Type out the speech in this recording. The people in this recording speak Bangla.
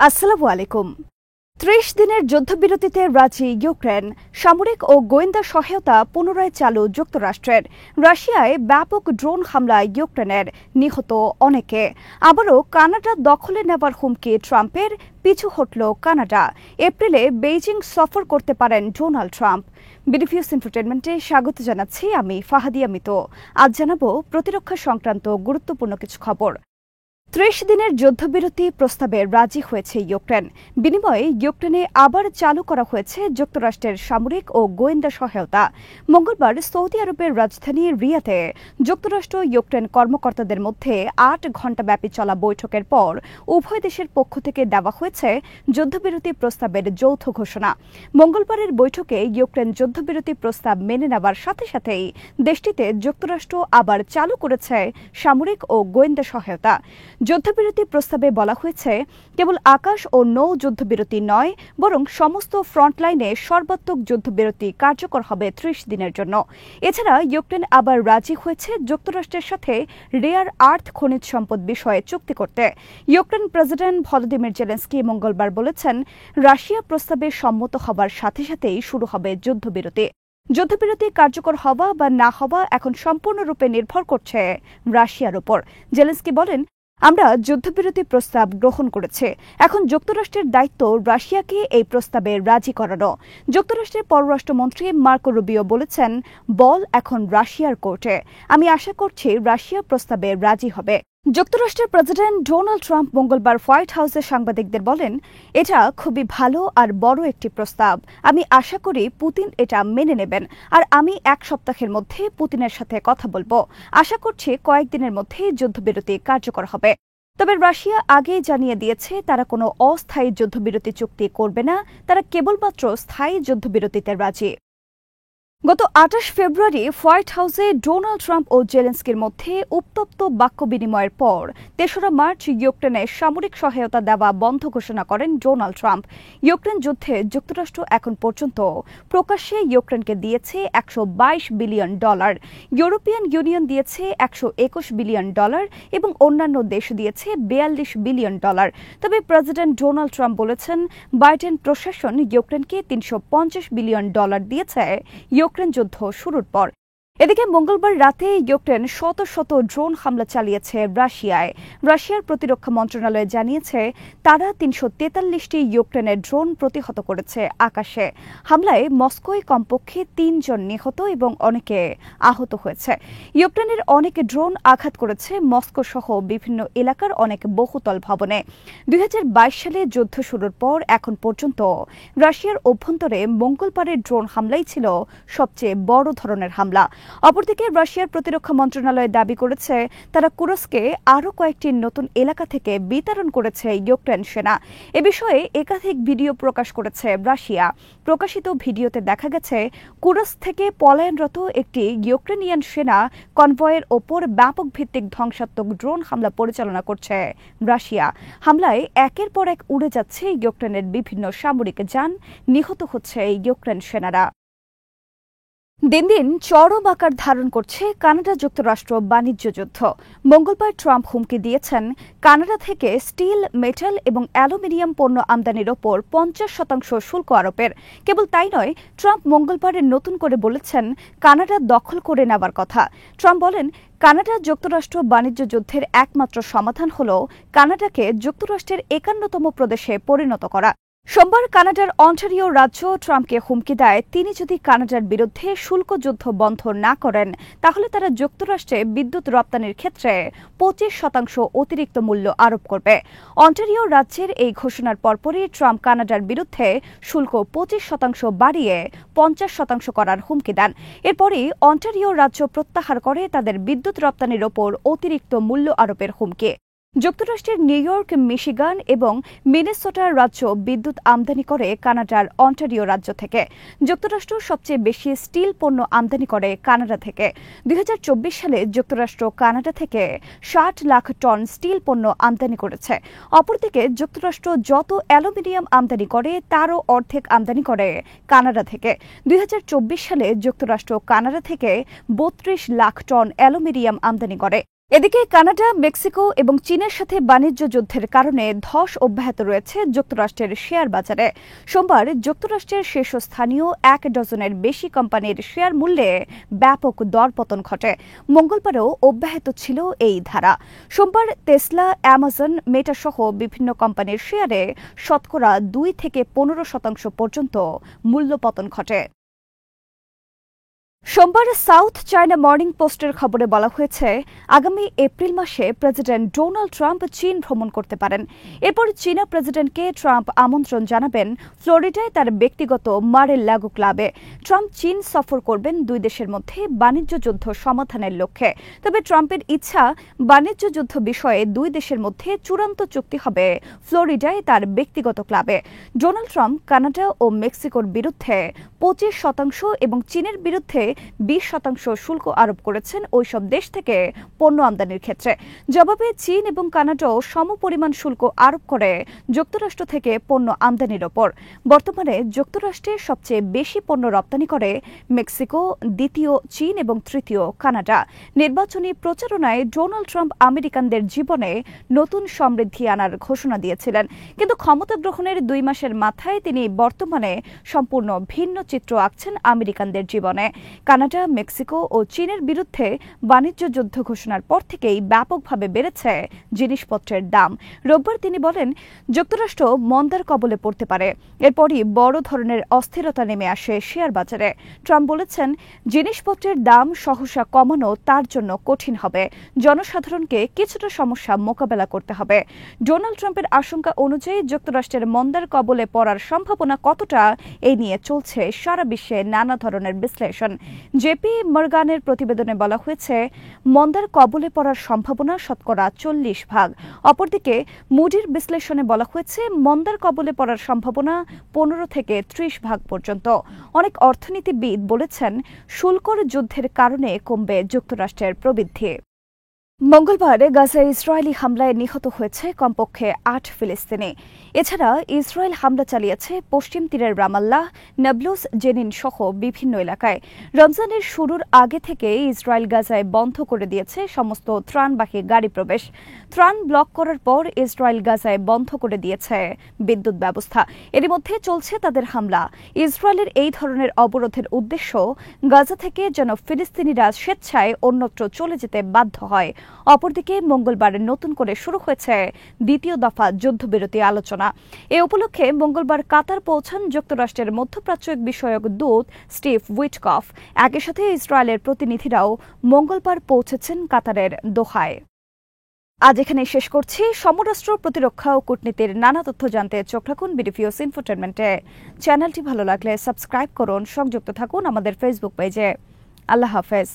আসসালামু আলাইকুম। ৩০ দিনের যুদ্ধবিরতিতে রাজি ইউক্রেন, সামরিক ও গোয়েন্দা সহায়তা পুনরায় চালু যুক্তরাষ্ট্রের। রাশিয়ায় ব্যাপক ড্রোন হামলায় ইউক্রেনের, নিহত অনেকে। আবারও কানাডা দখলে নেবার হুমকি ট্রাম্পের, পিছু হটল কানাডা। এপ্রিলে বেইজিং সফর করতে পারেন ডোনাল্ড ট্রাম্প। বিডিভিউস এন্টারটেইনমেন্টে স্বাগত জানাচ্ছি আমি ফাহাদিয়া মিতু। আজ জানাবো প্রতিরক্ষা সংক্রান্ত গুরুত্বপূর্ণ কিছু খবর। ৩০ দিনের যুদ্ধবিরতি প্রস্তাবে রাজি হয়েছে ইউক্রেন। বিনিময়ে ইউক্রেনে আবার চালু করা হয়েছে যুক্তরাষ্ট্রের সামরিক ও গোয়েন্দা সহায়তা। মঙ্গলবার সৌদি আরবের রাজধানী রিয়াদে যুক্তরাষ্ট্র ইউক্রেন কর্মকর্তাদের মধ্যে ৮ ঘণ্টাব্যাপী চলা বৈঠকের পর উভয় দেশের পক্ষ থেকে দেওয়া হয়েছে যুদ্ধবিরতি প্রস্তাবের যৌথ ঘোষণা। মঙ্গলবারের বৈঠকে ইউক্রেন যুদ্ধবিরতি প্রস্তাব মেনে নেওয়ার সাথে সাথেই দেশটিতে যুক্তরাষ্ট্র আবার চালু করেছে সামরিক ও গোয়েন্দা সহায়তা। যুদ্ধবিরতি প্রস্তাবে বলা হয়েছে, কেবল আকাশ ও নৌ যুদ্ধবিরতি নয়, বরং সমস্ত ফ্রন্টলাইনে সর্বাত্মক যুদ্ধবিরতি কার্যকর হবে ৩০ দিনের জন্য। এছাড়া ইউক্রেন আবার রাজি হয়েছে যুক্তরাষ্ট্রের সাথে রেয়ার আর্থ খনিজ সম্পদ বিষয়ে চুক্তি করতে। ইউক্রেন প্রেসিডেন্ট ভলোদিমির জেলেনস্কি মঙ্গলবার বলেছেন, রাশিয়া প্রস্তাবে সম্মত হবার সাথে সাথেই শুরু হবে যুদ্ধবিরতি। যুদ্ধবিরতি কার্যকর হওয়া বা না হওয়া এখন সম্পূর্ণরূপে নির্ভর করছে রাশিয়ার উপর। জেলেনস্কি বলেন, আমরা যুদ্ধবিরতি প্রস্তাব গ্রহণ করেছি। এখন যুক্তরাষ্ট্রের দায়িত্ব রাশিয়াকে এই প্রস্তাবে রাজি করানো। যুক্তরাষ্ট্রের পররাষ্ট্রমন্ত্রী মার্কো রুবিও বলেছেন, বল এখন রাশিয়ার কোর্টে। আমি আশা করছি রাশিয়া প্রস্তাবে রাজি হবে। যুক্তরাষ্ট্রের প্রেসিডেন্ট ডোনাল্ড ট্রাম্প মঙ্গলবার হোয়াইট হাউসে সাংবাদিকদের বলেন, এটা খুবই ভালো আর বড় একটি প্রস্তাব। আমি আশা করি পুতিন এটা মেনে নেবেন, আর আমি ১ সপ্তাহের মধ্যে পুতিনের সাথে কথা বলবো। আশা করছি কয়েকদিনের মধ্যেই যুদ্ধবিরতি কার্যকর হবে। তবে রাশিয়া আগেই জানিয়ে দিয়েছে তারা কোনো অস্থায়ী যুদ্ধবিরতি চুক্তি করবে না, তারা কেবলমাত্র স্থায়ী যুদ্ধবিরতিতে রাজি। গত ২৮ ফেব্রুয়ারি হোয়াইট হাউসে ডোনাল্ড ট্রাম্প ও জেলেনস্কির মধ্যে উত্তপ্ত বাক্য বিনিময়ের পর ৩রা মার্চ ইউক্রেনে সামরিক সহায়তা দেওয়া বন্ধ ঘোষণা করেন ডোনাল্ড ট্রাম্প। ইউক্রেন যুদ্ধে যুক্তরাষ্ট্র এখন পর্যন্ত প্রকাশ্যে ইউক্রেনকে দিয়েছে $১২২ বিলিয়ন, ইউরোপিয়ান ইউনিয়ন দিয়েছে $১২১ বিলিয়ন এবং অন্যান্য দেশ দিয়েছে $৪২ বিলিয়ন। তবে প্রেসিডেন্ট ডোনাল্ড ট্রাম্প বলেছেন, বাইডেন প্রশাসন ইউক্রেনকে $৩৫০ বিলিয়ন দিয়েছে ইউক্রেন যুদ্ধ শুরুর পর। এদিকে মঙ্গলবার রাতে ইউক্রেন শত শত ড্রোন হামলা চালিয়েছে রাশিয়ায়। রাশিয়ার প্রতিরক্ষা মন্ত্রণালয় জানিয়েছে, তারা ৩৪৩টি ইউক্রেনের ড্রোন প্রতিহত করেছে আকাশে। হামলায় মস্কোয় কমপক্ষে ৩ জন নিহত এবং অনেকে আহত হয়েছে। ইউক্রেনের অনেক ড্রোন আঘাত করেছে মস্কো সহ বিভিন্ন এলাকার অনেক বহুতল ভবনে। ২০২২ সালে যুদ্ধ শুরুর পর এখন পর্যন্ত রাশিয়ার অভ্যন্তরে মঙ্গলবারের ড্রোন হামলাই ছিল সবচেয়ে বড় ধরনের হামলা। অপরদিকে রাশিয়ার প্রতিরক্ষা মন্ত্রণালয় দাবি করেছে, তারা কুরস্কে আরও কয়েকটি নতুন এলাকা থেকে বিতরণ করেছে ইউক্রেন সেনা। এ বিষয়ে একাধিক ভিডিও প্রকাশ করেছে রাশিয়া। প্রকাশিত ভিডিওতে দেখা গেছে, কুরস্ক থেকে পলায়নরত একটি ইউক্রেনিয়ান সেনা কনভয়ের ওপর ব্যাপক ভিত্তিক ধ্বংসাত্মক ড্রোন হামলা পরিচালনা করছে রাশিয়া। হামলায় একের পর এক উড়ে যাচ্ছে ইউক্রেনের বিভিন্ন সামরিক যান, নিহত হচ্ছে ইউক্রেন সেনারা। দিন দিন চরম আকার ধারণ করছে কানাডা যুক্তরাষ্ট্র বাণিজ্য যুদ্ধ। মঙ্গলবার ট্রাম্প হুমকি দিয়েছেন, কানাডা থেকে স্টিল, মেটাল এবং অ্যালুমিনিয়াম পণ্য আমদানির ওপর ৫০% শুল্ক আরোপের। কেবল তাই নয়, ট্রাম্প মঙ্গলবারে নতুন করে বলেছেন, কানাডা দখল করে নেওয়ার কথা। ট্রাম্প বলেন, কানাডা যুক্তরাষ্ট্র বাণিজ্য যুদ্ধের একমাত্র সমাধান হল কানাডাকে যুক্তরাষ্ট্রের ৫১তম প্রদেশে পরিণত করা। সোমবার কানাডার অন্টারিও রাজ্য ট্রাম্পকে হুমকি দেয়, তিনি যদি কানাডার বিরুদ্ধে শুল্ক যুদ্ধ বন্ধ না করেন, তাহলে তারা যুক্তরাষ্ট্রে বিদ্যুৎ রপ্তানির ক্ষেত্রে ২৫% অতিরিক্ত মূল্য আরোপ করবে। অন্টারিও রাজ্যের এই ঘোষণার পরপরই ট্রাম্প কানাডার বিরুদ্ধে শুল্ক ২৫% বাড়িয়ে ৫০% করার হুমকি দেন। এরপরই অন্টারিও রাজ্য প্রত্যাহার করে তাদের বিদ্যুৎ রপ্তানির ওপর অতিরিক্ত মূল্য আরোপের হুমকি। যুক্তরাষ্ট্রের নিউ ইয়র্ক, মিশিগান এবং মিনেসোটা রাজ্য বিদ্যুৎ আমদানি করে কানাডার অন্টারিও রাজ্য থেকে। যুক্তরাষ্ট্র সবচেয়ে বেশি স্টিল পণ্য আমদানি করে কানাডা থেকে। ২০২৪ সালে যুক্তরাষ্ট্র কানাডা থেকে ৬০ লাখ টন স্টিল পণ্য আমদানি করেছে। অপরদিকে যুক্তরাষ্ট্র যত অ্যালুমিনিয়াম আমদানি করে তারও অর্ধেক আমদানি করে কানাডা থেকে। ২০২৪ সালে যুক্তরাষ্ট্র কানাডা থেকে ৩২ লাখ টন অ্যালুমিনিয়াম আমদানি করে। এদিকে কানাডা, মেক্সিকো এবং চীনের সাথে বাণিজ্য যুদ্ধের কারণে ধস অব্যাহত রয়েছে যুক্তরাষ্ট্রের শেয়ার বাজারে। সোমবার যুক্তরাষ্ট্রের শীর্ষস্থানীয় ১ ডজনের বেশি কোম্পানির শেয়ার মূল্যে ব্যাপক দরপতন ঘটে। মঙ্গলবারও অব্যাহত ছিল এই ধারা। সোমবার টেসলা, অ্যামাজন, মেটা সহ বিভিন্ন কোম্পানির শেয়ারে শতকরা ২ থেকে ১৫% পর্যন্ত মূল্যপতন ঘটে। সোমবার সাউথ চায়না মর্নিং পোস্টের খবরে বলা হয়েছে, আগামী এপ্রিল মাসে প্রেসিডেন্ট ডোনাল্ড ট্রাম্প চীন ভ্রমণ করতে পারেন। এরপর চীনা প্রেসিডেন্টকে ট্রাম্প আমন্ত্রণ জানাবেন ফ্লোরিডায় তার ব্যক্তিগত মার-এ লাগো ক্লাবে। ট্রাম্প চীন সফর করবেন দুই দেশের মধ্যে বাণিজ্য যুদ্ধ সমাধানের লক্ষ্যে। তবে ট্রাম্পের ইচ্ছা, বাণিজ্য যুদ্ধ বিষয়ে দুই দেশের মধ্যে চূড়ান্ত চুক্তি হবে ফ্লোরিডায় তার ব্যক্তিগত ক্লাবে। ডোনাল্ড ট্রাম্প কানাডা ও মেক্সিকোর বিরুদ্ধে ২৫% এবং চীনের বিরুদ্ধে ২০% শুল্ক আরোপ করেছেন ওইসব দেশ থেকে পণ্য আমদানির ক্ষেত্রে। জবাবে চীন এবং কানাডাও সমপরিমাণ শুল্ক আরোপ করে যুক্তরাষ্ট্র থেকে পণ্য আমদানির ওপর। বর্তমানে যুক্তরাষ্ট্রে সবচেয়ে বেশি পণ্য রপ্তানি করে মেক্সিকো, দ্বিতীয় চীন এবং তৃতীয় কানাডা। নির্বাচনী প্রচারণায় ডোনাল্ড ট্রাম্প আমেরিকানদের জীবনে নতুন সমৃদ্ধি আনার ঘোষণা দিয়েছিলেন, কিন্তু ক্ষমতা গ্রহণের ২ মাসের মাথায় তিনি বর্তমানে সম্পূর্ণ ভিন্ন চিত্র আঁকছেন আমেরিকানদের জীবনে। কানাডা, মেক্সিকো ও চীনের বিরুদ্ধে বাণিজ্য যুদ্ধ ঘোষণার পর থেকেই ব্যাপকভাবে বেড়েছে জিনিসপত্রের দাম। রোববার তিনি বলেন, যুক্তরাষ্ট্র মন্দার কবলে পড়তে পারে। এরপরই বড় ধরনের অস্থিরতা নেমে আসে শেয়ার বাজারে। ট্রাম্প বলেছেন, জিনিসপত্রের দাম সহসা কমানো তার জন্য কঠিন হবে। জনসাধারণকে কিছুটা সমস্যা মোকাবেলা করতে হবে। ডোনাল্ড ট্রাম্পের আশঙ্কা অনুযায়ী যুক্তরাষ্ট্রের মন্দার কবলে পড়ার সম্ভাবনা কতটা, এই নিয়ে চলছে সারা বিশ্বে নানা ধরনের বিশ্লেষণ। জেপি মর্গানের প্রতিবেদনে বলা হয়েছে, মন্দার কবলে পড়ার সম্ভাবনা শতকরা 40%। অপরদিকে মুডির বিশ্লেষণে বলা হয়েছে, মন্দার কবলে পড়ার সম্ভাবনা ১৫ থেকে ৩০% পর্যন্ত। অনেক অর্থনীতিবিদ বলেছেন, শুল্কর যুদ্ধের কারণে কমবে যুক্তরাষ্ট্রের প্রবৃদ্ধি। মঙ্গলবার গাজায় ইসরায়েলি হামলায় নিহত হয়েছে কমপক্ষে ৮ ফিলিস্তিনি। এছাড়া ইসরায়েল হামলা চালিয়েছে পশ্চিম তীরের রামাল্লাহ, নাবলুস, জেনিন সহ বিভিন্ন এলাকায়। রমজানের শুরুর আগে থেকে ইসরায়েল গাজায় বন্ধ করে দিয়েছে সমস্ত ত্রাণবাহী গাড়ি প্রবেশ। ত্রাণ ব্লক করার পর ইসরায়েল গাজায় বন্ধ করে দিয়েছে বিদ্যুৎ ব্যবস্থা। এরই মধ্যে চলছে তাদের হামলা। ইসরায়েলের এই ধরনের অবরোধের উদ্দেশ্য, গাজা থেকে যেন ফিলিস্তিনিরা স্বেচ্ছায় অন্যত্র চলে যেতে বাধ্য হয়। অপরদিকে মঙ্গলবার নতুন করে শুরু হয়েছে দ্বিতীয় দফা যুদ্ধবিরতি আলোচনা। এ উপলক্ষে মঙ্গলবার কাতার পৌঁছান যুক্তরাষ্ট্রের মধ্যপ্রাচ্য বিষয়ক দূত স্টিভ উইটকফ। একই সাথে ইসরায়েলের প্রতিনিধিরাও মঙ্গলবার পৌঁছেছেন কাতারের দোহায়। আজ এখানে শেষ করছি। সমরাষ্ট্র, প্রতিরক্ষা ও কূটনীতির নানা তথ্য জানতে চোখ রাখুন বিডিপিওস ইনফোটেনমেন্টে। চ্যানেলটি ভালো লাগলে সাবস্ক্রাইব করুন, সংযুক্ত থাকুন আমাদের ফেসবুক পেজে। আল্লাহ হাফেজ।